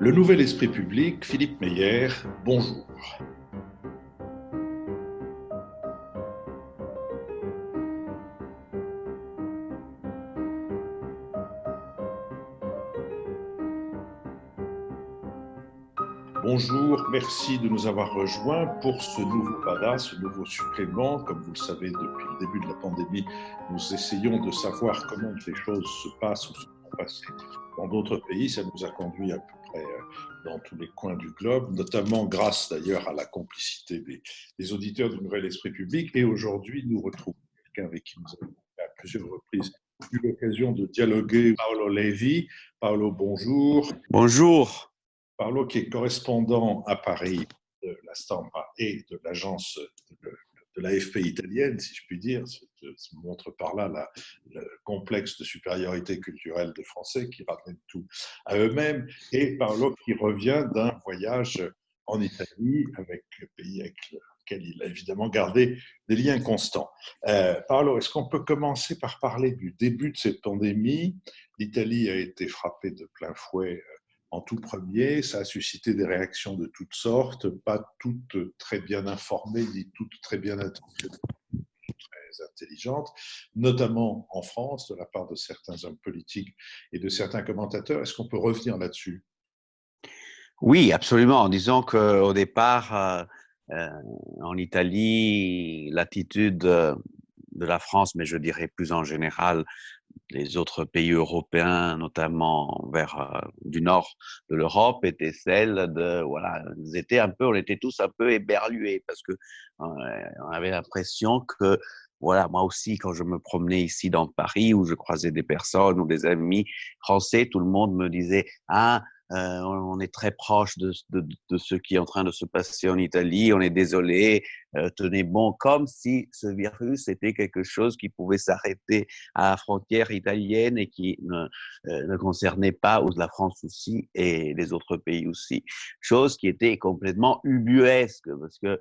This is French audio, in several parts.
Le Nouvel Esprit Public, Philippe Meyer, bonjour. Bonjour, merci de nous avoir rejoints pour ce nouveau PADA, ce nouveau supplément. Comme vous le savez, depuis le début de la pandémie, nous essayons de savoir comment les choses se passent ou se sont passées dans d'autres pays. Ça nous a conduit à peu près dans tous les coins du globe, notamment grâce d'ailleurs à la complicité des auditeurs du Nouvel Esprit Public. Et aujourd'hui, nous retrouvons quelqu'un avec qui nous avons à plusieurs reprises eu l'occasion de dialoguer, Paolo Levi. Paolo, bonjour. Bonjour. Paolo, qui est correspondant à Paris de la Stampa et de l'agence de l'AFP italienne, si je puis dire. Ça montre par là le complexe de supériorité culturelle des Français qui ramènent tout à eux-mêmes. Et Paolo qui revient d'un voyage en Italie, avec le pays avec lequel il a évidemment gardé des liens constants. Paolo, est-ce qu'on peut commencer par parler du début de cette pandémie? L'Italie a été frappée de plein fouet en tout premier, ça a suscité des réactions de toutes sortes, pas toutes très bien informées, ni toutes très bien intentionnées, très intelligentes, notamment en France, de la part de certains hommes politiques et de certains commentateurs. Est-ce qu'on peut revenir là-dessus? Oui, absolument. Disons qu'au départ, en Italie, l'attitude de la France, mais je dirais plus en général les autres pays européens, notamment du nord de l'Europe, était celle de, voilà, on était tous un peu éberlués parce que on avait l'impression que, voilà, moi aussi, quand je me promenais ici dans Paris, où je croisais des personnes ou des amis français, tout le monde me disait, on est très proche de ce qui est en train de se passer en Italie, on est désolé, tenez bon, comme si ce virus était quelque chose qui pouvait s'arrêter à la frontière italienne et qui ne concernait pas la France aussi et les autres pays aussi. Chose qui était complètement ubuesque parce que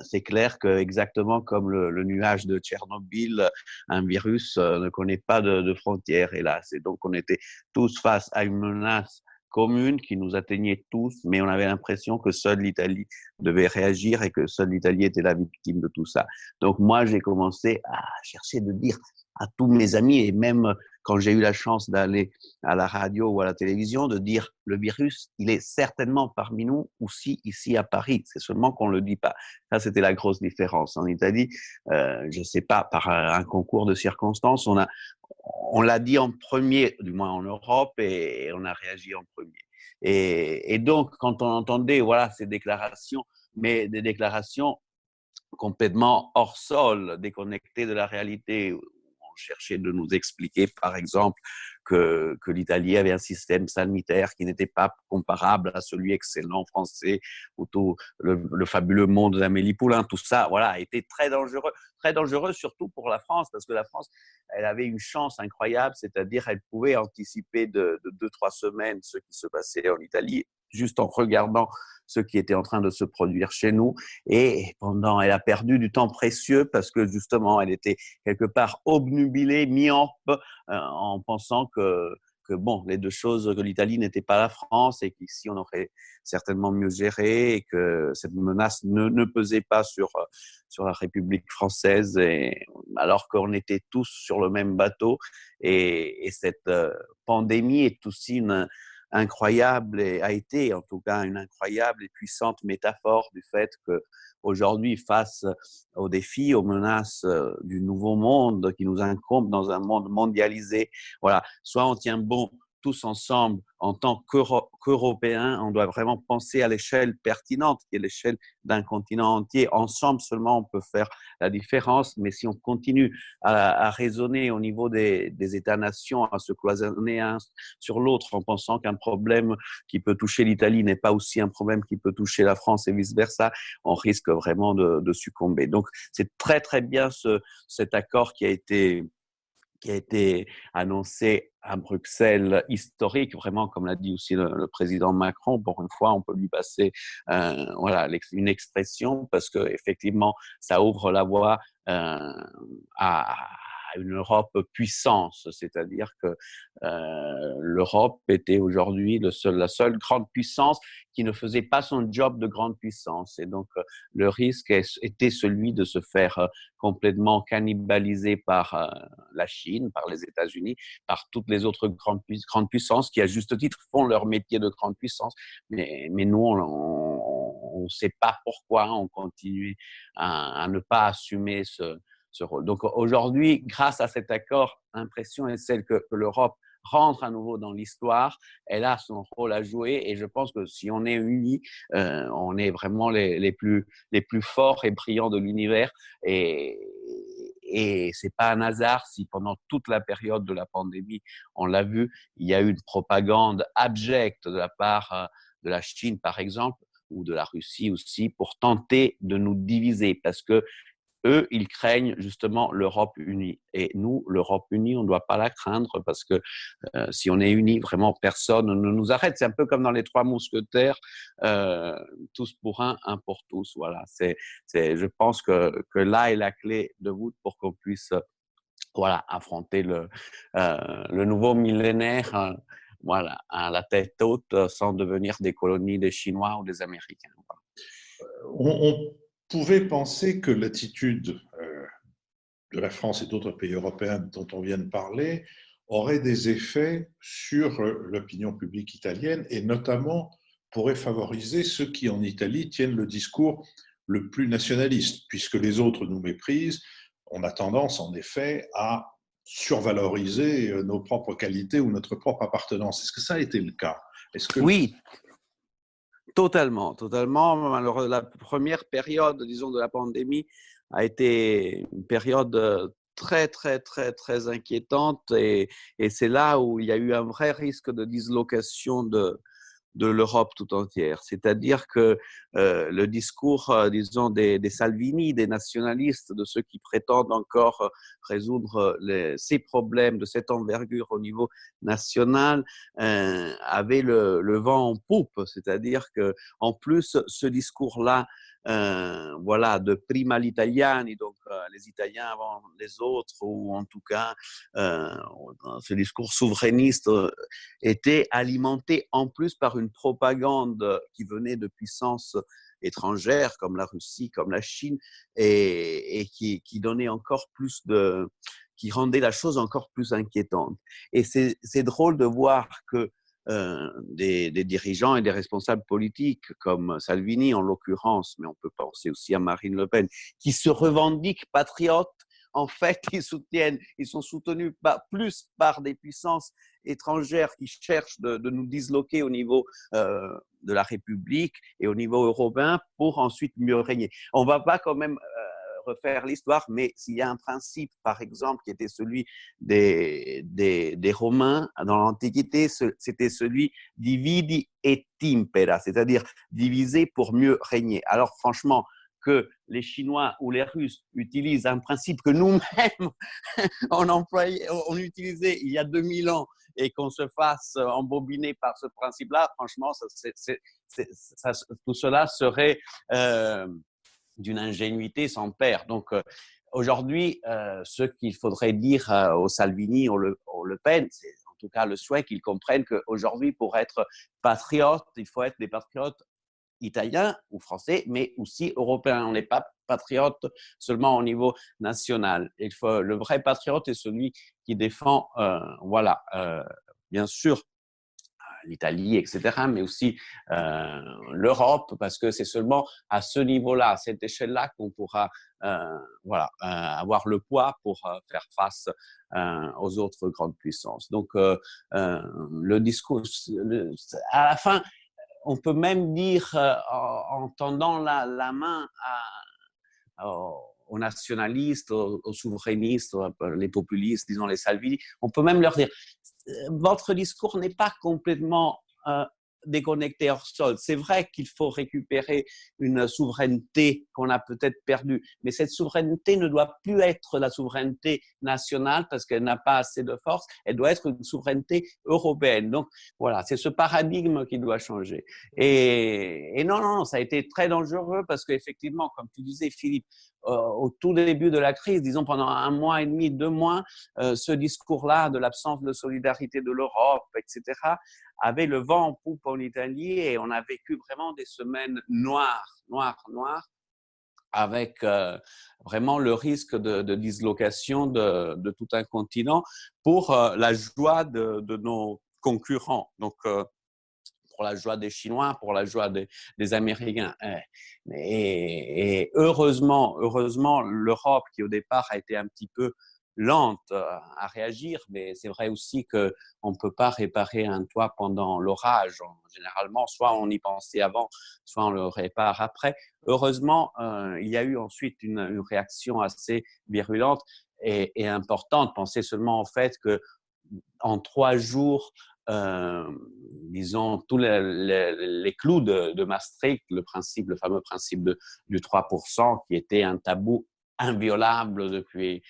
c'est clair que exactement comme le nuage de Tchernobyl, un virus ne connaît pas de frontières, hélas. Et donc on était tous face à une menace commune qui nous atteignait tous, mais on avait l'impression que seule l'Italie devait réagir et que seule l'Italie était la victime de tout ça. Donc moi, j'ai commencé à chercher de dire à tous mes amis, et même quand j'ai eu la chance d'aller à la radio ou à la télévision, de dire le virus, il est certainement parmi nous, aussi ici à Paris. C'est seulement qu'on ne le dit pas. Ça, c'était la grosse différence. En Italie, je ne sais pas, par un concours de circonstances, on l'a dit en premier, du moins en Europe, et on a réagi en premier. Et donc, quand on entendait voilà, ces déclarations, mais des déclarations complètement hors sol, déconnectées de la réalité, on cherchait de nous expliquer, par exemple, que l'Italie avait un système sanitaire qui n'était pas comparable à celui excellent français, ou tout le fabuleux monde d'Amélie Poulain. Tout ça, voilà, a été très dangereux surtout pour la France, parce que la France, elle avait une chance incroyable, c'est-à-dire elle pouvait anticiper de 2-3 semaines ce qui se passait en Italie, juste en regardant ce qui était en train de se produire chez nous. Et elle a perdu du temps précieux parce que justement, elle était quelque part obnubilée, myope, en pensant que bon, les deux choses, que l'Italie n'était pas la France et qu'ici on aurait certainement mieux géré et que cette menace ne pesait pas sur la République française, alors qu'on était tous sur le même bateau. Et cette pandémie est aussi a été en tout cas une incroyable et puissante métaphore du fait qu'aujourd'hui, face aux défis, aux menaces du nouveau monde qui nous incombe dans un monde mondialisé, voilà, soit on tient bon tous ensemble en tant qu'Européens, on doit vraiment penser à l'échelle pertinente, qui est l'échelle d'un continent entier. Ensemble seulement, on peut faire la différence, mais si on continue à raisonner au niveau des États-nations, à se cloisonner un sur l'autre en pensant qu'un problème qui peut toucher l'Italie n'est pas aussi un problème qui peut toucher la France et vice-versa, on risque vraiment de succomber. Donc, c'est très, très bien cet accord qui a été annoncé à Bruxelles, historique, vraiment, comme l'a dit aussi le président Macron. Pour une fois, on peut lui passer voilà, une expression parce qu'effectivement, ça ouvre la voie à une Europe puissance, c'est-à-dire que l'Europe était aujourd'hui la seule grande puissance qui ne faisait pas son job de grande puissance. Et donc, le risque était celui de se faire complètement cannibaliser par la Chine, par les États-Unis, par toutes les autres grandes puissances qui, à juste titre, font leur métier de grande puissance. Mais nous, on ne sait pas pourquoi on continue à ne pas assumer ce rôle. Donc aujourd'hui, grâce à cet accord, l'impression est celle que l'Europe rentre à nouveau dans l'histoire. Elle a son rôle à jouer et je pense que si on est unis, on est vraiment les plus forts et brillants de l'univers. Et c'est pas un hasard si pendant toute la période de la pandémie, on l'a vu, il y a eu une propagande abjecte de la part de la Chine, par exemple, ou de la Russie aussi, pour tenter de nous diviser, parce que eux, ils craignent justement l'Europe unie. Et nous, l'Europe unie, on ne doit pas la craindre parce que si on est unis, vraiment, personne ne nous arrête. C'est un peu comme dans les Trois Mousquetaires, tous pour un pour tous. Voilà. Je pense que là est la clé de voûte pour qu'on puisse voilà, affronter le nouveau millénaire voilà, à la tête haute sans devenir des colonies des Chinois ou des Américains. On pouvait penser que l'attitude de la France et d'autres pays européens dont on vient de parler aurait des effets sur l'opinion publique italienne et notamment pourrait favoriser ceux qui en Italie tiennent le discours le plus nationaliste. Puisque les autres nous méprisent, on a tendance en effet à survaloriser nos propres qualités ou notre propre appartenance. Est-ce que ça a été le cas? Oui, totalement, totalement. Alors, la première période, disons, de la pandémie a été une période très, très, très, très inquiétante et c'est là où il y a eu un vrai risque de dislocation de l'Europe tout entière. C'est-à-dire que le discours, disons, des Salvini, des nationalistes, de ceux qui prétendent encore résoudre ces problèmes de cette envergure au niveau national, avait le vent en poupe. C'est-à-dire que, en plus, ce discours-là, voilà, de prima gli italiani, donc les Italiens avant les autres, ou en tout cas, ce discours souverainiste était alimenté en plus par une propagande qui venait de puissances étrangères comme la Russie, comme la Chine, et qui donnait encore plus qui rendait la chose encore plus inquiétante. Et c'est drôle de voir que des dirigeants et des responsables politiques comme Salvini en l'occurrence, mais on peut penser aussi à Marine Le Pen, qui se revendiquent patriotes, en fait, ils sont soutenus plus par des puissances étrangères qui cherchent de nous disloquer au niveau de la République et au niveau européen pour ensuite mieux régner. On ne va pas quand même refaire l'histoire, mais s'il y a un principe, par exemple, qui était celui des Romains dans l'Antiquité, c'était celui dividi et impera, c'est-à-dire diviser pour mieux régner. Alors franchement, que les Chinois ou les Russes utilisent un principe que nous-mêmes on utilisait il y a 2000 ans et qu'on se fasse embobiner par ce principe-là, franchement, tout cela serait d'une ingénuité sans pair. Donc, aujourd'hui, ce qu'il faudrait dire aux Salvini, aux Le Pen, c'est en tout cas le souhait qu'ils comprennent qu'aujourd'hui, pour être patriote, il faut être des patriotes italiens ou français, mais aussi européens. On n'est pas patriote seulement au niveau national. Le vrai patriote est celui qui défend, voilà, bien sûr, l'Italie, etc., mais aussi l'Europe, parce que c'est seulement à ce niveau-là, à cette échelle-là, qu'on pourra voilà, avoir le poids pour faire face aux autres grandes puissances. Donc, le discours, à la fin, on peut même dire, en tendant la main aux nationalistes, aux souverainistes, les populistes, disons les Salvini, on peut même leur dire votre discours n'est pas complètement déconnecté hors sol. C'est vrai qu'il faut récupérer une souveraineté qu'on a peut-être perdue, mais cette souveraineté ne doit plus être la souveraineté nationale parce qu'elle n'a pas assez de force, elle doit être une souveraineté européenne. Donc voilà, c'est ce paradigme qui doit changer. Et non, ça a été très dangereux parce qu'effectivement, comme tu disais Philippe, au tout début de la crise, disons pendant 1 mois et demi, 2 mois, ce discours-là de l'absence de solidarité de l'Europe, etc., avait le vent en poupe en Italie et on a vécu vraiment des semaines noires, avec vraiment le risque de dislocation de tout un continent pour la joie de nos concurrents. Donc, pour la joie des Chinois, pour la joie des Américains. Et heureusement, l'Europe, qui au départ a été un petit peu lente à réagir, mais c'est vrai aussi qu'on ne peut pas réparer un toit pendant l'orage. Généralement, soit on y pensait avant, soit on le répare après. Heureusement, il y a eu ensuite une réaction assez virulente et importante. Pensez seulement au fait qu'en 3 jours, disons, tous les clous de Maastricht, le fameux principe du 3%, qui était un tabou inviolable depuis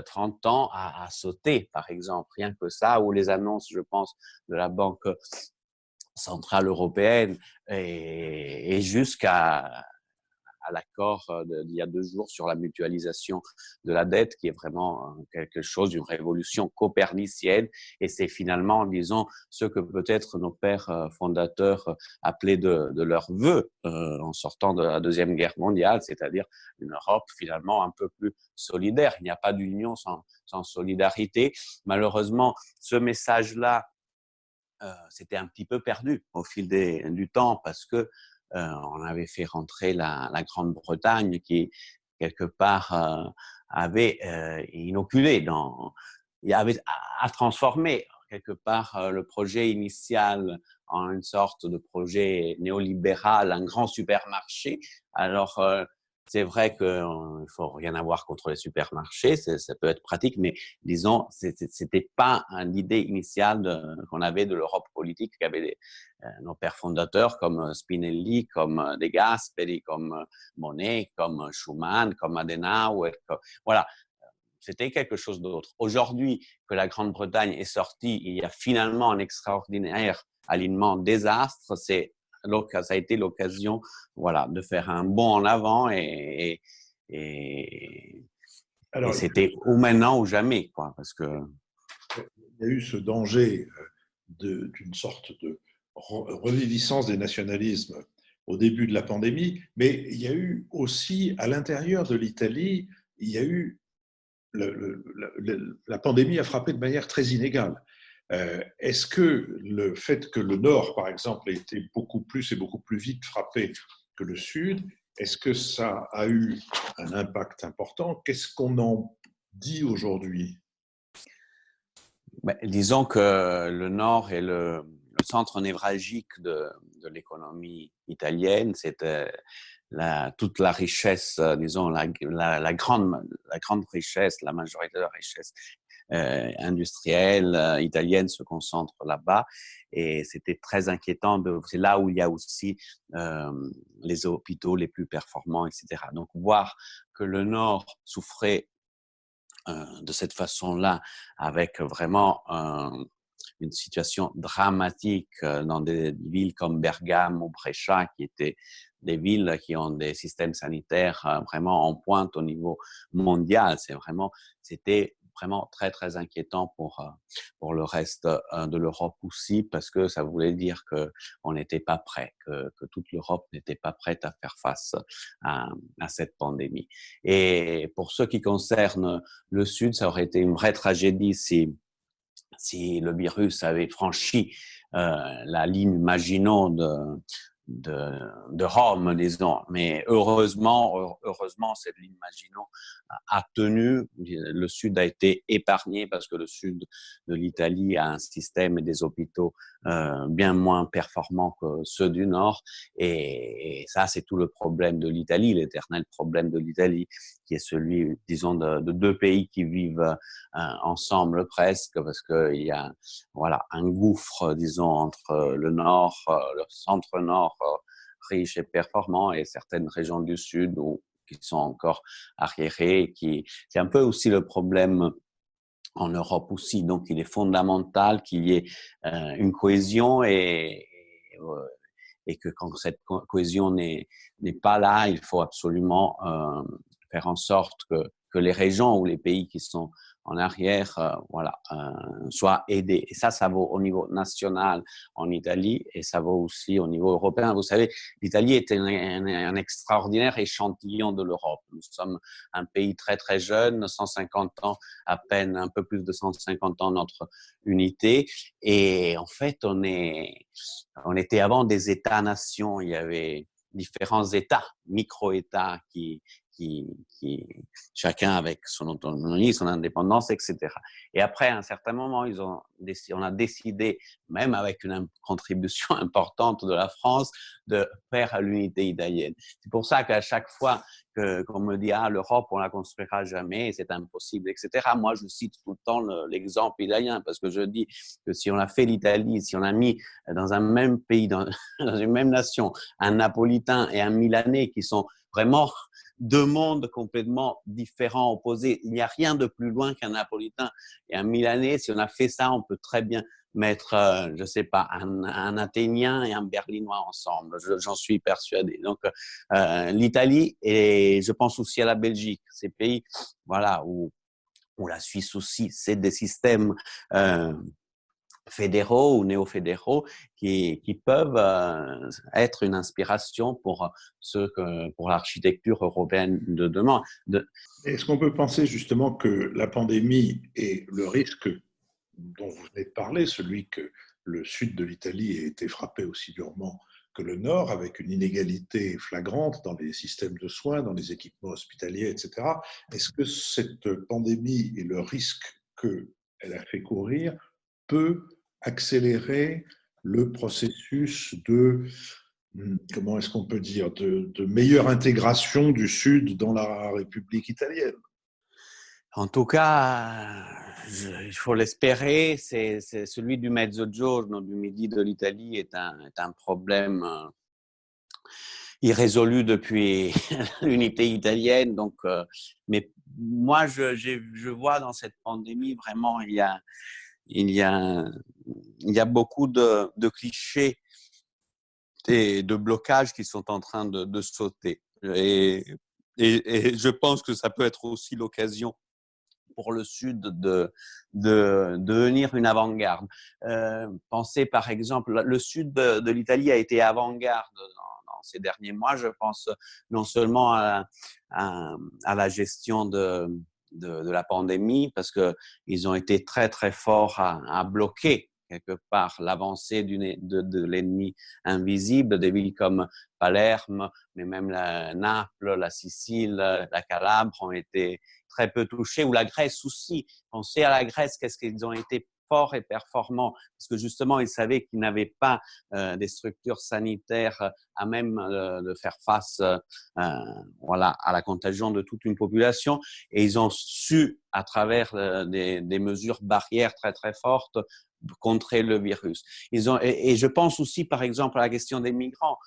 30 ans, a sauté, par exemple. Rien que ça, ou les annonces, je pense, de la Banque centrale européenne et jusqu'à l'accord d'il y a 2 jours sur la mutualisation de la dette, qui est vraiment quelque chose, une révolution copernicienne. Et c'est finalement, disons, ce que peut-être nos pères fondateurs appelaient de leur vœu en sortant de la Deuxième Guerre mondiale, c'est-à-dire une Europe finalement un peu plus solidaire. Il n'y a pas d'union sans solidarité. Malheureusement, ce message-là, c'était un petit peu perdu au fil du temps parce que on avait fait rentrer la Grande-Bretagne qui, quelque part, avait inoculé, il avait à transformer quelque part le projet initial en une sorte de projet néolibéral, un grand supermarché. Alors, c'est vrai qu'il ne faut rien avoir contre les supermarchés, ça peut être pratique, mais disons, c'était pas l'idée initiale qu'on avait de l'Europe politique qu'avaient nos pères fondateurs comme Spinelli, comme De Gasperi, comme Monnet, comme Schuman, comme Adenauer. Voilà, c'était quelque chose d'autre. Aujourd'hui, que la Grande-Bretagne est sortie, il y a finalement un extraordinaire alignement des astres. Ça a été l'occasion, voilà, de faire un bond en avant et Alors, c'était ou maintenant ou jamais, quoi, parce que il y a eu ce danger d'une sorte de reviviscence des nationalismes au début de la pandémie, mais il y a eu aussi, à l'intérieur de l'Italie, il y a eu la pandémie a frappé de manière très inégale. Est-ce que le fait que le Nord, par exemple, ait été beaucoup plus et beaucoup plus vite frappé que le Sud, est-ce que ça a eu un impact important? Qu'est-ce qu'on en dit aujourd'hui? disons que le Nord est le centre névralgique de l'économie italienne. C'était toute la richesse, disons, la grande richesse, la majorité de la richesse industrielle italienne se concentre là-bas. Et c'était très inquiétant. C'est là où il y a aussi les hôpitaux les plus performants, etc. Donc, voir que le Nord souffrait de cette façon-là, avec vraiment une situation dramatique dans des villes comme Bergame ou Brescia, qui étaient des villes qui ont des systèmes sanitaires vraiment en pointe au niveau mondial. C'était vraiment très, très inquiétant pour le reste de l'Europe aussi, parce que ça voulait dire qu'on n'était pas prêt, que toute l'Europe n'était pas prête à faire face à cette pandémie. Et pour ce qui concerne le Sud, ça aurait été une vraie tragédie si le virus avait franchi la ligne Maginot de Rome, disons. Mais heureusement, cette ligne Maginot a tenu. Le Sud a été épargné parce que le Sud de l'Italie a un système et des hôpitaux bien moins performants que ceux du Nord. Et ça, c'est tout le problème de l'Italie, l'éternel problème de l'Italie, qui est celui, disons, de 2 pays qui vivent ensemble presque, parce qu'il y a un gouffre, disons, entre le Nord, le centre-Nord riche et performant, et certaines régions du Sud qui sont encore arriérées. C'est un peu aussi le problème en Europe aussi. Donc, il est fondamental qu'il y ait une cohésion et que quand cette cohésion n'est pas là, il faut absolument faire en sorte que les régions ou les pays qui sont en arrière, soient aidés. Et ça vaut au niveau national en Italie et ça vaut aussi au niveau européen. Vous savez, l'Italie est un extraordinaire échantillon de l'Europe. Nous sommes un pays très, très jeune, 150 ans, à peine un peu plus de 150 ans notre unité. Et en fait, on était avant des États-nations. Il y avait différents États, micro-États qui, chacun avec son autonomie, son indépendance, etc. Et après, à un certain moment, on a décidé, même avec une contribution importante de la France, de faire l'unité italienne. C'est pour ça qu'à chaque fois qu'on me dit l'Europe, on la construira jamais, c'est impossible, etc. Moi, je cite tout le temps l'exemple italien parce que je dis que si on a fait l'Italie, si on a mis dans un même pays, dans une même nation, un Napolitain et un Milanais qui sont vraiment deux mondes complètement différents, opposés. Il n'y a rien de plus loin qu'un Napolitain et un Milanais. Si on a fait ça, on peut très bien mettre, je ne sais pas, un Athénien et un Berlinois ensemble. J'en suis persuadé. Donc, l'Italie et je pense aussi à la Belgique, ces pays, voilà, où la Suisse aussi, c'est des systèmes fédéraux ou néo-fédéraux qui peuvent être une inspiration pour pour l'architecture européenne de demain. Est-ce qu'on peut penser justement que la pandémie et le risque dont vous venez de parler, celui que le sud de l'Italie ait été frappé aussi durement que le nord, avec une inégalité flagrante dans les systèmes de soins, dans les équipements hospitaliers, etc., est-ce que cette pandémie et le risque qu'elle a fait courir peut accélérer le processus de, comment est-ce qu'on peut dire, de meilleure intégration du Sud dans la République italienne? En tout cas, il faut l'espérer. C'est celui du mezzogiorno, du midi de l'Italie, est un problème irrésolu depuis l'unité italienne. Donc, mais moi, je vois dans cette pandémie vraiment, il y a beaucoup de clichés et de blocages qui sont en train de sauter. Et je pense que ça peut être aussi l'occasion pour le Sud de devenir une avant-garde. Pensez par exemple, le Sud de l'Italie a été avant-garde dans ces derniers mois, je pense non seulement à la gestion de la pandémie, parce qu'ils ont été très très forts à bloquer quelque part l'avancée de l'ennemi invisible, des villes comme Palerme, mais même Naples, la Sicile, la Calabre ont été très peu touchés, ou la Grèce aussi. Pensez à la Grèce, qu'est-ce qu'ils ont été forts et performants, parce que justement, ils savaient qu'ils n'avaient pas des structures sanitaires à même de faire face à la contagion de toute une population, et ils ont su, à travers des mesures barrières très très fortes, contrer le virus. Et je pense aussi, par exemple, à la question des migrants.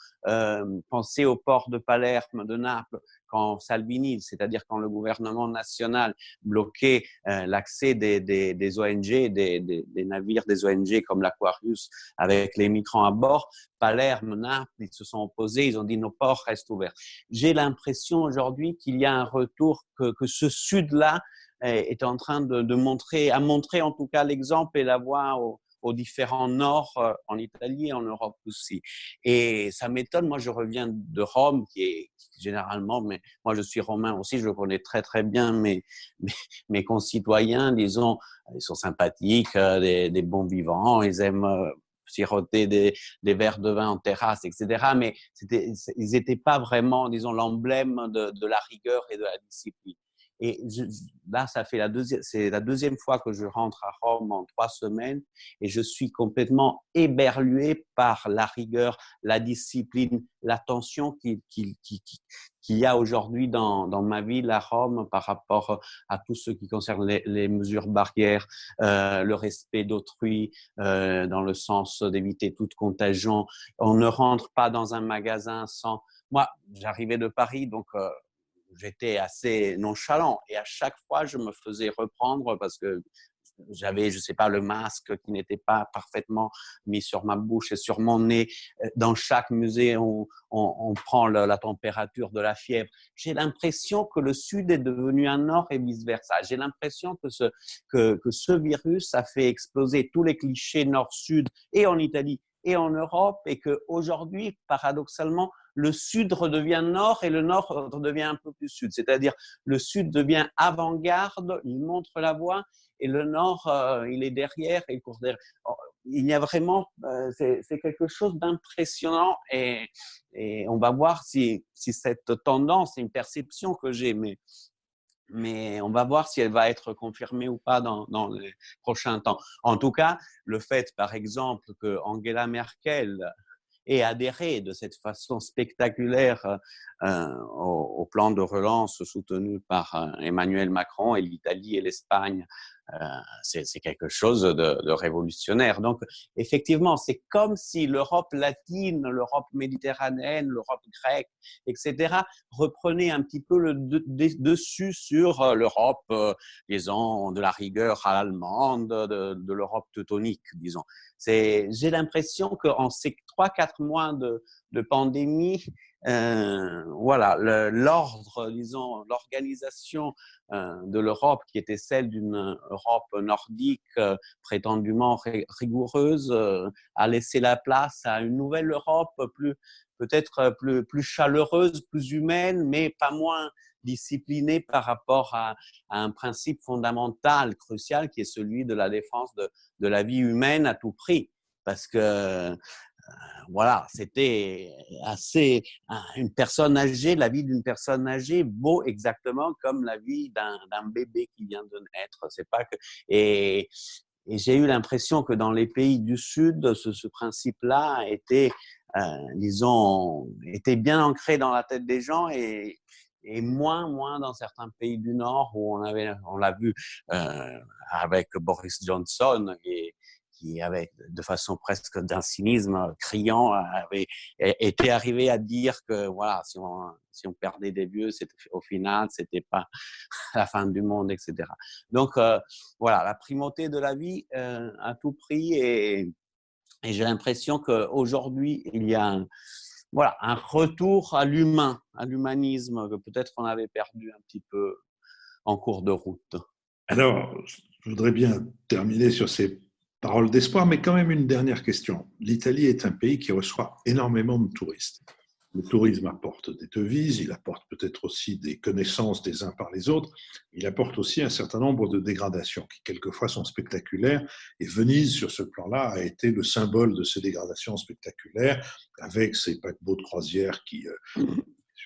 Pensez au port de Palerme, de Naples, quand Salvini, c'est-à-dire quand le gouvernement national bloquait l'accès des ONG, des navires des ONG comme l'Aquarius avec les migrants à bord, Palerme, Naples, ils se sont opposés, ils ont dit nos ports restent ouverts. J'ai l'impression aujourd'hui qu'il y a un retour, que ce sud-là est en train de montrer en tout cas l'exemple et la voie aux différents nords en Italie et en Europe aussi. Et ça m'étonne, moi je reviens de Rome, qui est généralement, mais moi je suis romain aussi, je connais très très bien mes concitoyens, disons, ils sont sympathiques, des bons vivants, ils aiment siroter des verres de vin en terrasse, etc. Mais ils n'étaient pas vraiment, disons, l'emblème de la rigueur et de la discipline. Et là, c'est la deuxième fois que je rentre à Rome en 3 semaines et je suis complètement éberlué par la rigueur, la discipline, l'attention qu'il y a aujourd'hui dans ma ville à Rome par rapport à tout ce qui concerne les mesures barrières, le respect d'autrui, dans le sens d'éviter toute contagion. On ne rentre pas dans un magasin sans... Moi, j'arrivais de Paris, donc j'étais assez nonchalant et à chaque fois, je me faisais reprendre parce que j'avais, je sais pas, le masque qui n'était pas parfaitement mis sur ma bouche et sur mon nez. Dans chaque musée, on prend la température de la fièvre. J'ai l'impression que le Sud est devenu un Nord et vice-versa. J'ai l'impression que ce virus a fait exploser tous les clichés Nord-Sud et en Italie et en Europe, et qu'aujourd'hui, paradoxalement, le Sud redevient Nord et le Nord redevient un peu plus Sud. C'est-à-dire, le Sud devient avant-garde, il montre la voie, et le Nord, il est derrière et il court derrière. Il y a vraiment, c'est quelque chose d'impressionnant, et on va voir si cette tendance, c'est une perception que j'ai, mais on va voir si elle va être confirmée ou pas dans les prochains temps. En tout cas, le fait, par exemple, que Angela Merkel ait adhéré de cette façon spectaculaire au plan de relance soutenu par Emmanuel Macron, et l'Italie et l'Espagne, c'est quelque chose de révolutionnaire. Donc, effectivement, c'est comme si l'Europe latine, l'Europe méditerranéenne, l'Europe grecque, etc., reprenait un petit peu le dessus sur l'Europe, disons, de la rigueur à l'allemande, de l'Europe teutonique, disons. J'ai l'impression qu'en ces 3-4 mois de pandémie, voilà, l'ordre, disons, l'organisation de l'Europe, qui était celle d'une Europe nordique prétendument rigoureuse, a laissé la place à une nouvelle Europe peut-être plus chaleureuse, plus humaine, mais pas moins disciplinée par rapport à un principe fondamental, crucial, qui est celui de la défense de la vie humaine à tout prix. Parce que voilà, c'était assez. Une personne âgée, la vie d'une personne âgée vaut exactement comme la vie d'un bébé qui vient de naître. C'est pas que. Et j'ai eu l'impression que dans les pays du Sud, ce principe-là était, était bien ancré dans la tête des gens, et moins dans certains pays du Nord où on l'a vu avec Boris Johnson, qui avait, de façon presque d'un cynisme criant, était arrivé à dire que voilà, si on perdait des vieux, au final, c'était pas la fin du monde, etc. Donc voilà, la primauté de la vie à tout prix, et j'ai l'impression qu'aujourd'hui, il y a un retour à l'humain, à l'humanisme, que peut-être on avait perdu un petit peu en cours de route. Alors, je voudrais bien terminer sur ces paroles d'espoir, mais quand même une dernière question. L'Italie est un pays qui reçoit énormément de touristes. Le tourisme apporte des devises, il apporte peut-être aussi des connaissances des uns par les autres, il apporte aussi un certain nombre de dégradations qui quelquefois sont spectaculaires, et Venise, sur ce plan-là, a été le symbole de ces dégradations spectaculaires, avec ces paquebots de croisière qui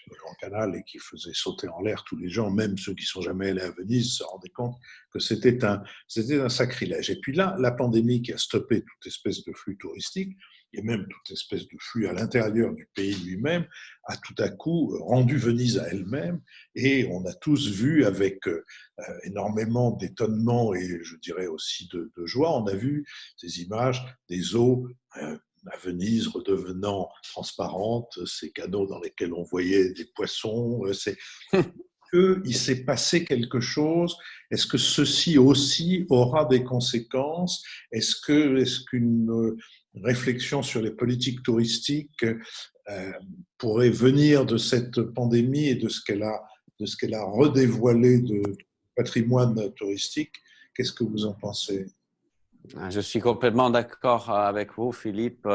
sur le Grand Canal et qui faisait sauter en l'air tous les gens, même ceux qui ne sont jamais allés à Venise, se rendaient compte que c'était un sacrilège. Et puis là, la pandémie qui a stoppé toute espèce de flux touristique, et même toute espèce de flux à l'intérieur du pays lui-même, a tout à coup rendu Venise à elle-même, et on a tous vu avec énormément d'étonnement et je dirais aussi de joie, on a vu ces images des eaux à Venise redevenant transparente, ces canaux dans lesquels on voyait des poissons. Il s'est passé quelque chose. Est-ce que ceci aussi aura des conséquences? Est-ce qu'une réflexion sur les politiques touristiques pourrait venir de cette pandémie et de ce qu'elle a redévoilé de patrimoine touristique? Qu'est-ce que vous en pensez? Je suis complètement d'accord avec vous, Philippe.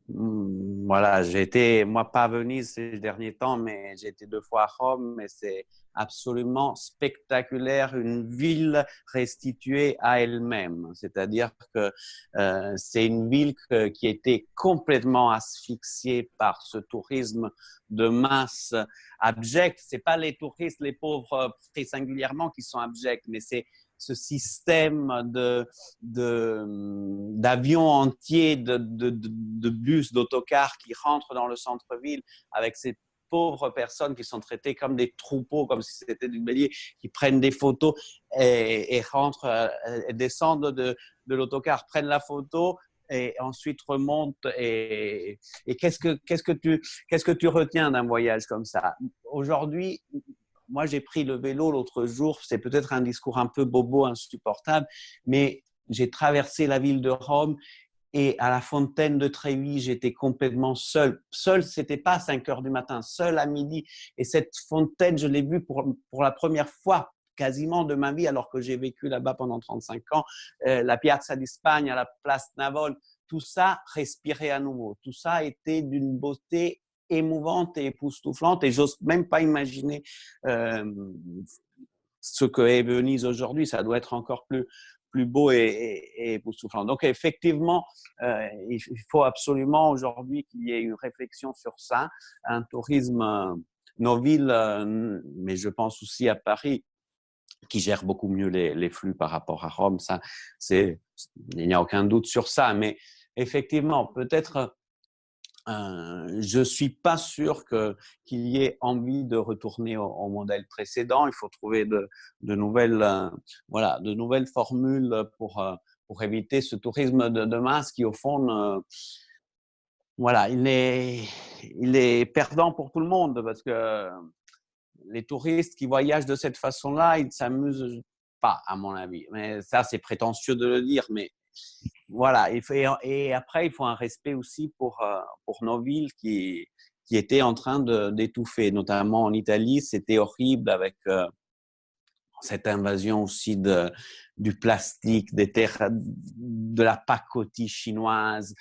Voilà, j'ai été, moi, pas à Venise ces derniers temps, mais j'ai été 2 fois à Rome, et c'est absolument spectaculaire, une ville restituée à elle-même. C'est-à-dire que c'est une ville qui était complètement asphyxiée par ce tourisme de masse abject. C'est pas les touristes, les pauvres très singulièrement, qui sont abjects, mais c'est ce système d'avions entiers, de bus, d'autocars qui rentrent dans le centre-ville avec ces pauvres personnes qui sont traitées comme des troupeaux, comme si c'était du bélier, qui prennent des photos et rentrent, et descendent de l'autocar, prennent la photo et ensuite remontent. Et qu'est-ce que tu retiens d'un voyage comme ça? Aujourd'hui, moi, j'ai pris le vélo l'autre jour. C'est peut-être un discours un peu bobo, insupportable, mais j'ai traversé la ville de Rome et à la fontaine de Trévi, j'étais complètement seul. Seul, c'était pas à 5 heures du matin, seul à midi. Et cette fontaine, je l'ai vue pour la première fois quasiment de ma vie, alors que j'ai vécu là-bas pendant 35 ans. La Piazza di Spagna, la place Navone, tout ça respirait à nouveau. Tout ça était d'une beauté émouvante et époustouflante. Et j'ose même pas imaginer ce que est Venise aujourd'hui. Ça doit être encore plus beau et époustouflant. Donc, effectivement, il faut absolument aujourd'hui qu'il y ait une réflexion sur ça, un tourisme, nos villes, mais je pense aussi à Paris, qui gère beaucoup mieux les flux par rapport à Rome. Ça, il n'y a aucun doute sur ça. Mais effectivement, peut-être, je suis pas sûr qu'il y ait envie de retourner au modèle précédent. Il faut trouver de nouvelles, voilà, de nouvelles formules pour éviter ce tourisme de masse qui, au fond, voilà, il est perdant pour tout le monde parce que les touristes qui voyagent de cette façon-là, ils ne s'amusent pas, à mon avis. Mais ça, c'est prétentieux de le dire, mais voilà. Et après, il faut un respect aussi pour nos villes qui étaient en train d'étouffer, notamment en Italie. C'était horrible avec cette invasion aussi du plastique, des terres, de la pacotille chinoise.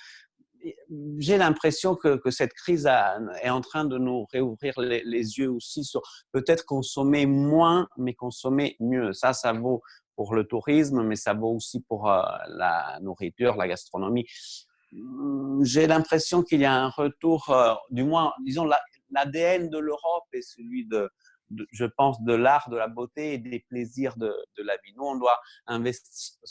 J'ai l'impression que cette crise est en train de nous réouvrir les yeux aussi sur peut-être consommer moins, mais consommer mieux. Ça vaut pour le tourisme, mais ça vaut aussi pour la nourriture, la gastronomie. J'ai l'impression qu'il y a un retour, du moins, disons, l'ADN de l'Europe est celui je pense, de l'art, de la beauté et des plaisirs de la vie. Nous, on doit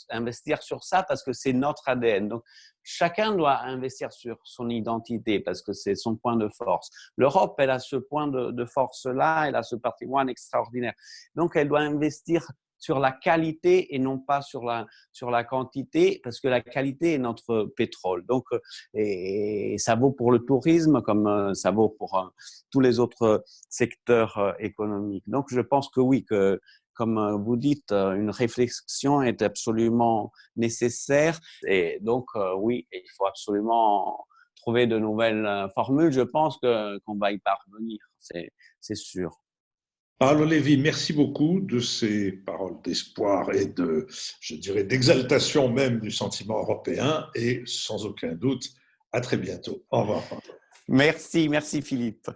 investir sur ça parce que c'est notre ADN. Donc, chacun doit investir sur son identité parce que c'est son point de force. L'Europe, elle a ce point de force-là, elle a ce patrimoine extraordinaire. Donc, elle doit investir sur la qualité et non pas sur la quantité, parce que la qualité est notre pétrole. Donc, et ça vaut pour le tourisme comme ça vaut pour tous les autres secteurs économiques. Donc, je pense que oui, que comme vous dites, une réflexion est absolument nécessaire. Et donc, oui, il faut absolument trouver de nouvelles formules. Je pense qu'on va y parvenir, c'est sûr. Paolo Levi, merci beaucoup de ces paroles d'espoir et je dirais, d'exaltation même du sentiment européen et sans aucun doute, à très bientôt. Au revoir. Merci Philippe.